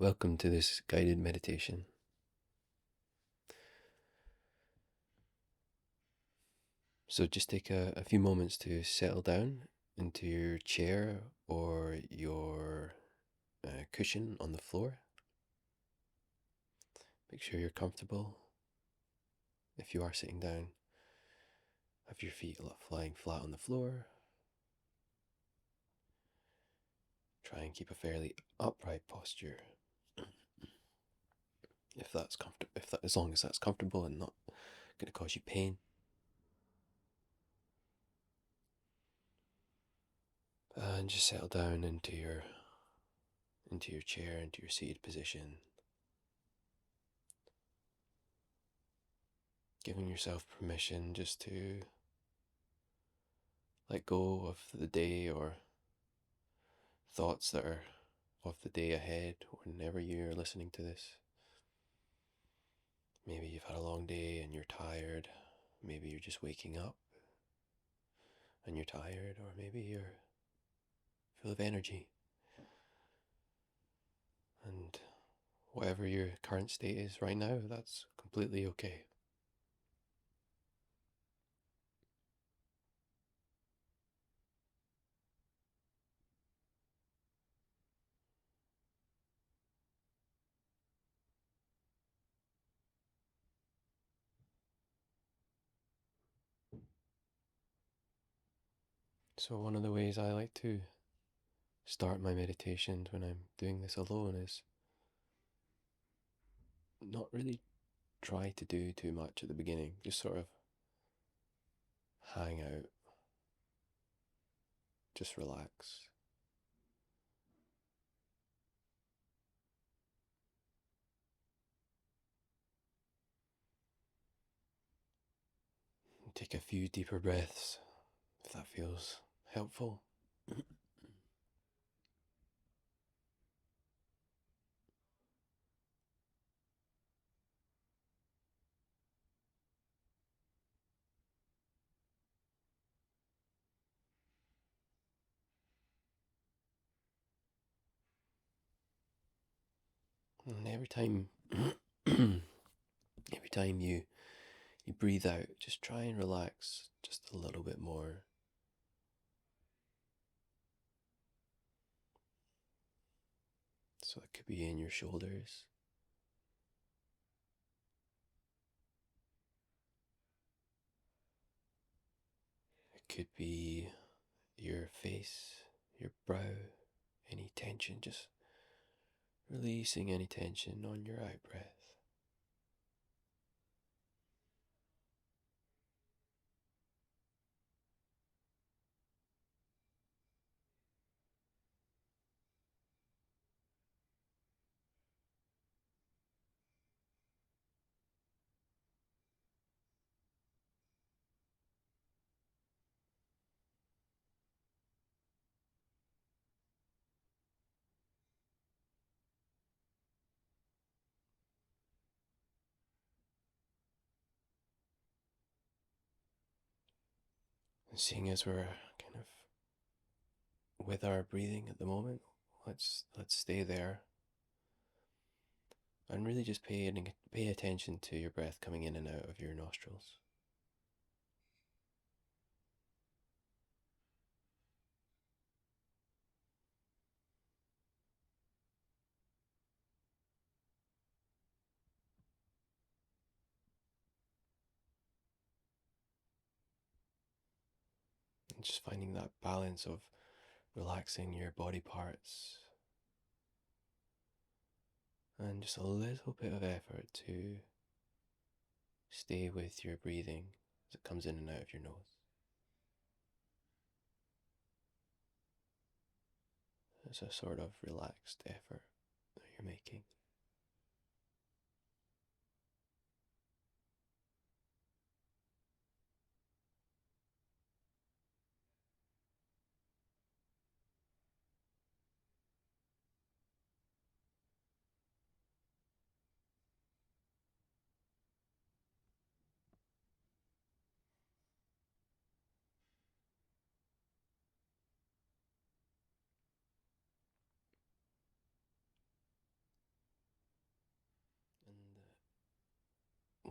Welcome to this guided meditation. So just take a few moments to settle down into your chair or your cushion on the floor. Make sure you're comfortable. If you are sitting down, have your feet lying flat on the floor. Try and keep a fairly upright posture. If that's comfortable, as long as that's comfortable and not going to cause you pain. And just settle down into your chair, into your seated position. Giving yourself permission just to let go of the day or thoughts that are of the day ahead whenever you're listening to this. Maybe you've had a long day and you're tired. Maybe you're just waking up and you're tired, or maybe you're full of energy. And whatever your current state is right now, that's completely okay. So one of the ways I like to start my meditations when I'm doing this alone is not really try to do too much at the beginning. Just sort of hang out, just relax. Take a few deeper breaths if that feels helpful. And every time you breathe out, just try and relax just a little bit more. So it could be in your shoulders. It could be your face, your brow, any tension, just releasing any tension on your out breath. And seeing as we're kind of with our breathing at the moment, let's stay there and really just pay attention to your breath coming in and out of your nostrils. And just finding that balance of relaxing your body parts and just a little bit of effort to stay with your breathing as it comes in and out of your nose. It's a sort of relaxed effort that you're making.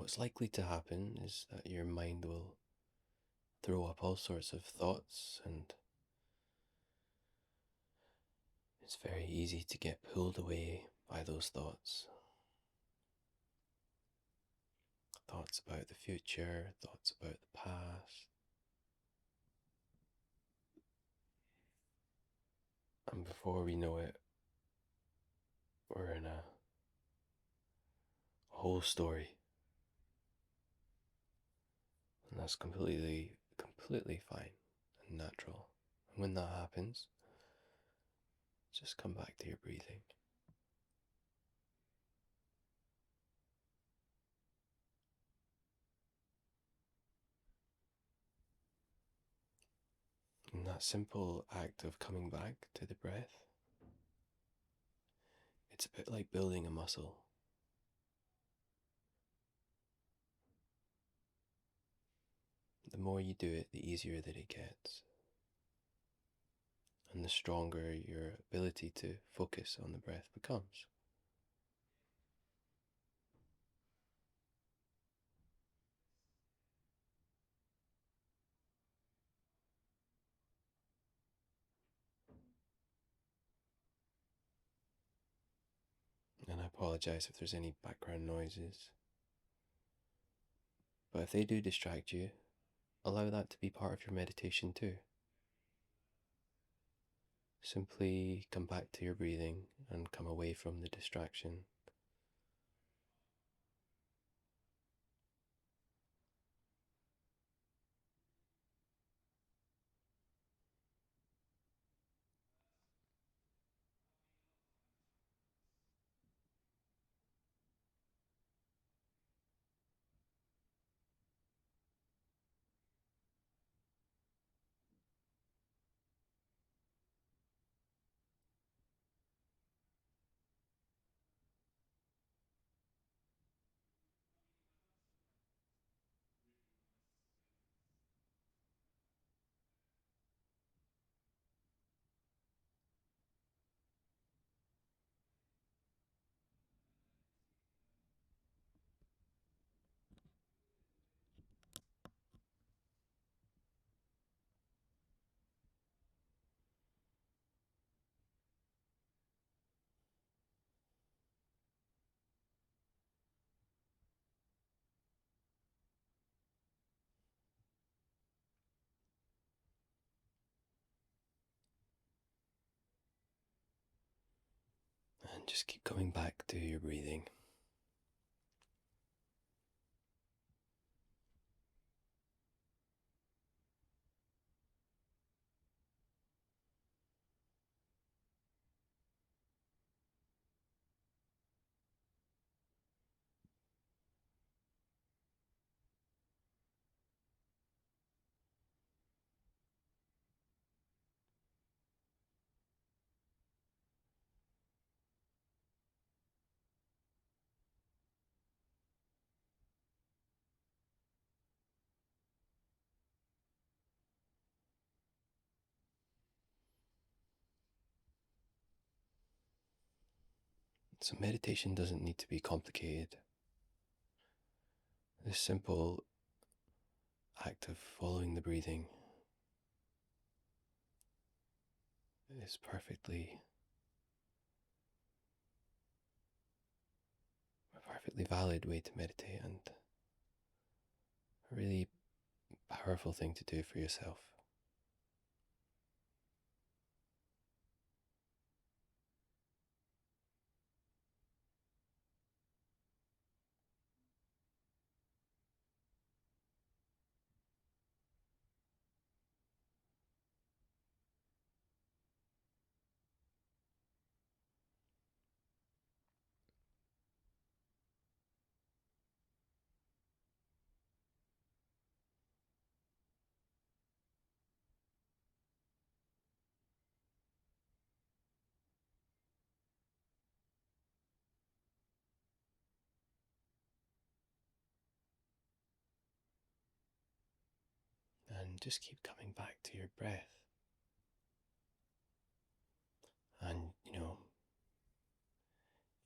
what's likely to happen is that your mind will throw up all sorts of thoughts, and it's very easy to get pulled away by those thoughts. Thoughts about the future, thoughts about the past. And before we know it, we're in a whole story. And that's completely fine and natural. And when that happens, just come back to your breathing. And that simple act of coming back to the breath, it's a bit like building a muscle. The more you do it, the easier that it gets. And the stronger your ability to focus on the breath becomes. And I apologize if there's any background noises. But if they do distract you, allow that to be part of your meditation too. Simply come back to your breathing and come away from the distraction. And just keep coming back to your breathing. So meditation doesn't need to be complicated. This simple act of following the breathing is a perfectly valid way to meditate, and a really powerful thing to do for yourself. And just keep coming back to your breath. And, if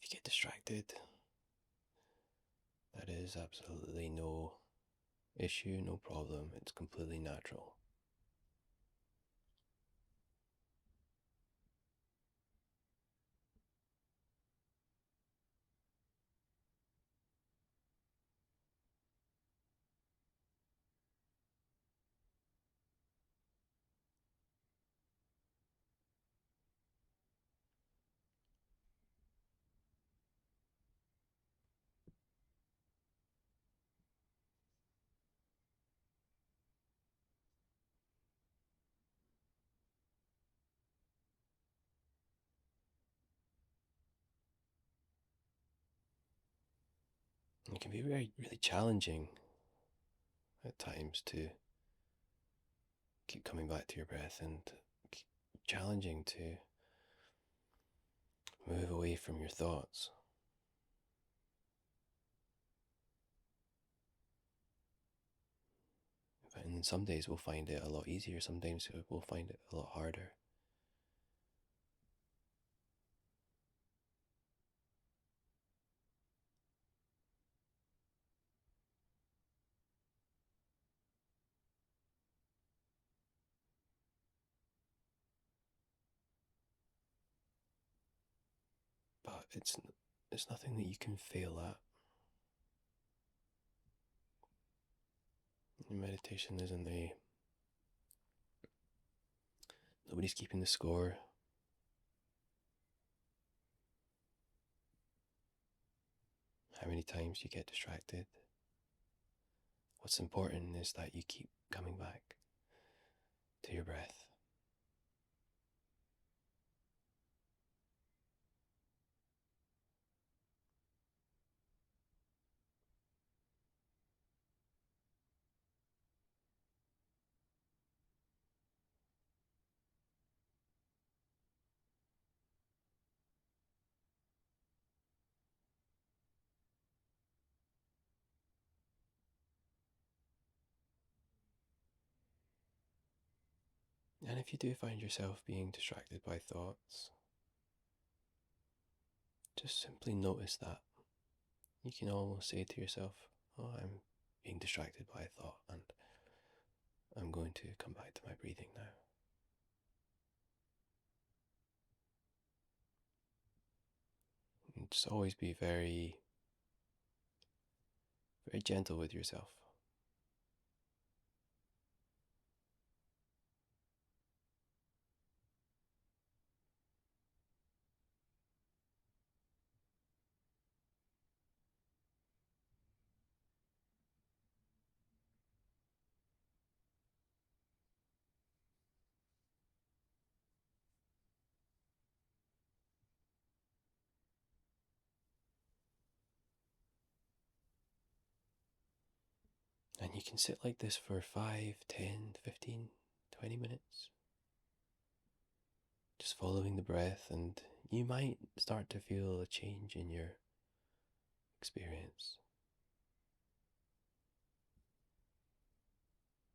you get distracted, That is absolutely no issue, no problem. It's completely natural. It can be really challenging at times to keep coming back to your breath, and challenging to move away from your thoughts. And some days we'll find it a lot easier, sometimes we'll find it a lot harder. But it's nothing that you can fail at. Meditation isn't nobody's keeping the score. How many times you get distracted. What's important is that you keep coming back to your breath. And if you do find yourself being distracted by thoughts, just simply notice that. You can almost say to yourself, oh, I'm being distracted by a thought, and I'm going to come back to my breathing now. And just always be very, very gentle with yourself. And you can sit like this for 5, 10, 15, 20 minutes. Just following the breath, and you might start to feel a change in your experience.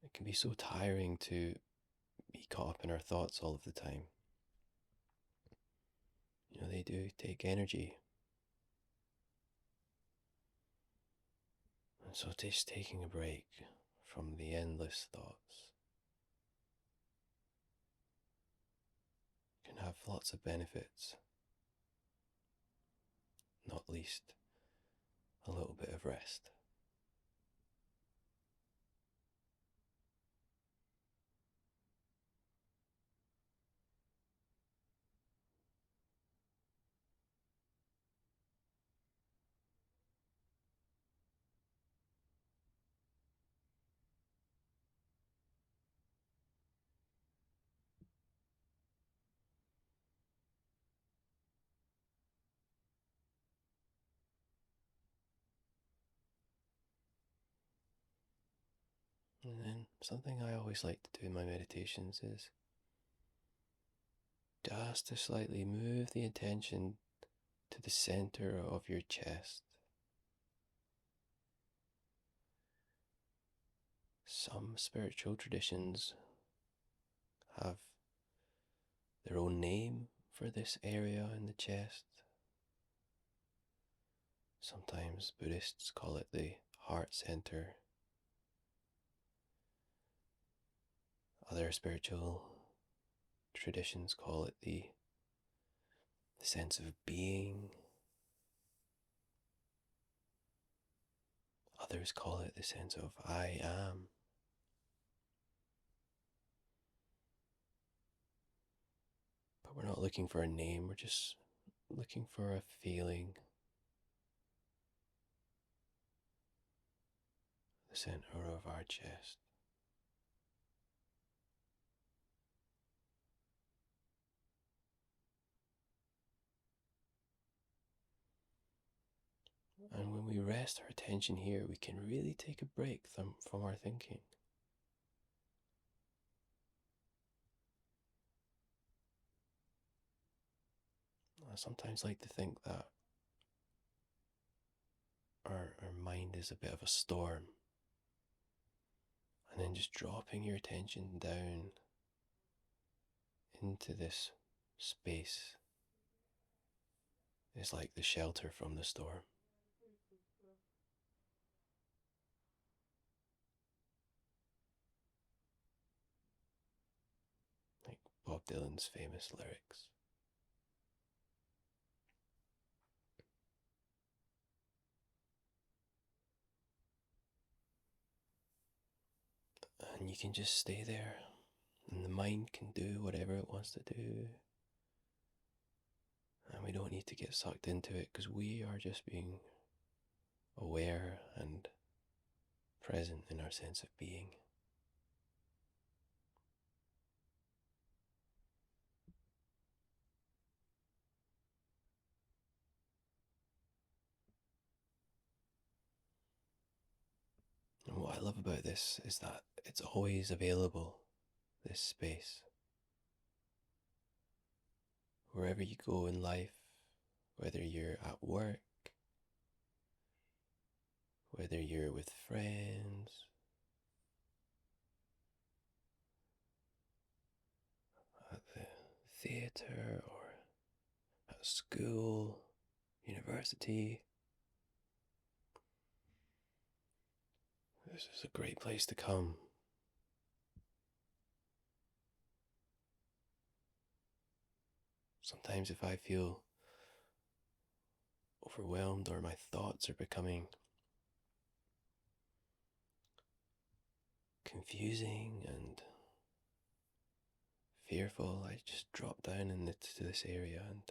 It can be so tiring to be caught up in our thoughts all of the time. They do take energy. And so just taking a break from the endless thoughts can have lots of benefits, not least a little bit of rest. And then something I always like to do in my meditations is just to slightly move the attention to the center of your chest. Some spiritual traditions have their own name for this area in the chest. Sometimes Buddhists call it the heart center. Other spiritual traditions call it the sense of being. Others call it the sense of I am. But we're not looking for a name, we're just looking for a feeling. The center of our chest. And when we rest our attention here, we can really take a break from our thinking. I sometimes like to think that our mind is a bit of a storm. And then just dropping your attention down into this space is like the shelter from the storm. Like Bob Dylan's famous lyrics. And you can just stay there, and the mind can do whatever it wants to do. And we don't need to get sucked into it because we are just being aware and present in our sense of being. And what I love about this is that it's always available, this space. Wherever you go in life, whether you're at work, whether you're with friends, at the theatre, or at school, university, this is a great place to come. Sometimes if I feel overwhelmed or my thoughts are becoming confusing and fearful, I just drop down into this area, and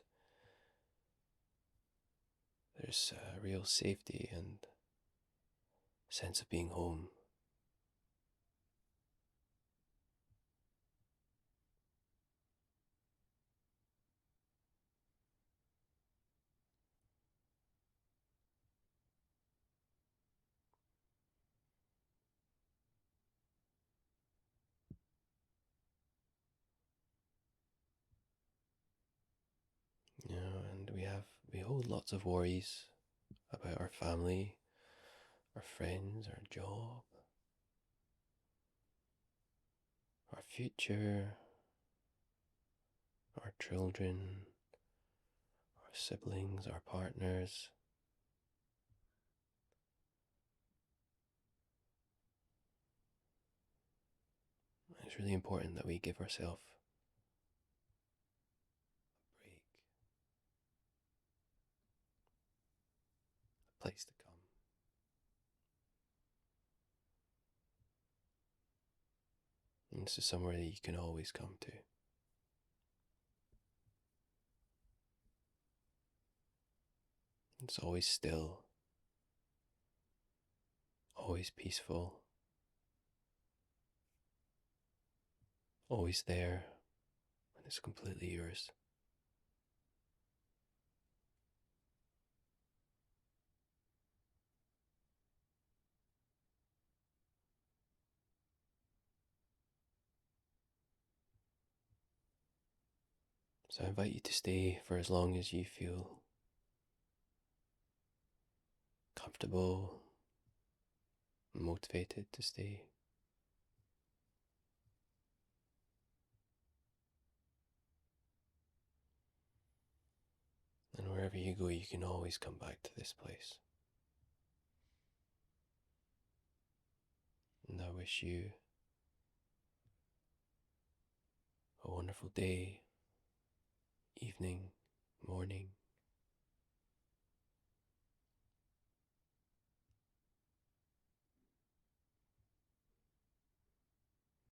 there's a real safety and sense of being home. And we hold lots of worries about our family, our friends, our job, our future, our children, our siblings, our partners. It's really important that we give ourselves a break, a place to come. And this is somewhere that you can always come to. It's always still, always peaceful, always there, and it's completely yours. So I invite you to stay for as long as you feel comfortable, motivated to stay. And wherever you go, you can always come back to this place. wish you a wonderful day, evening, morning,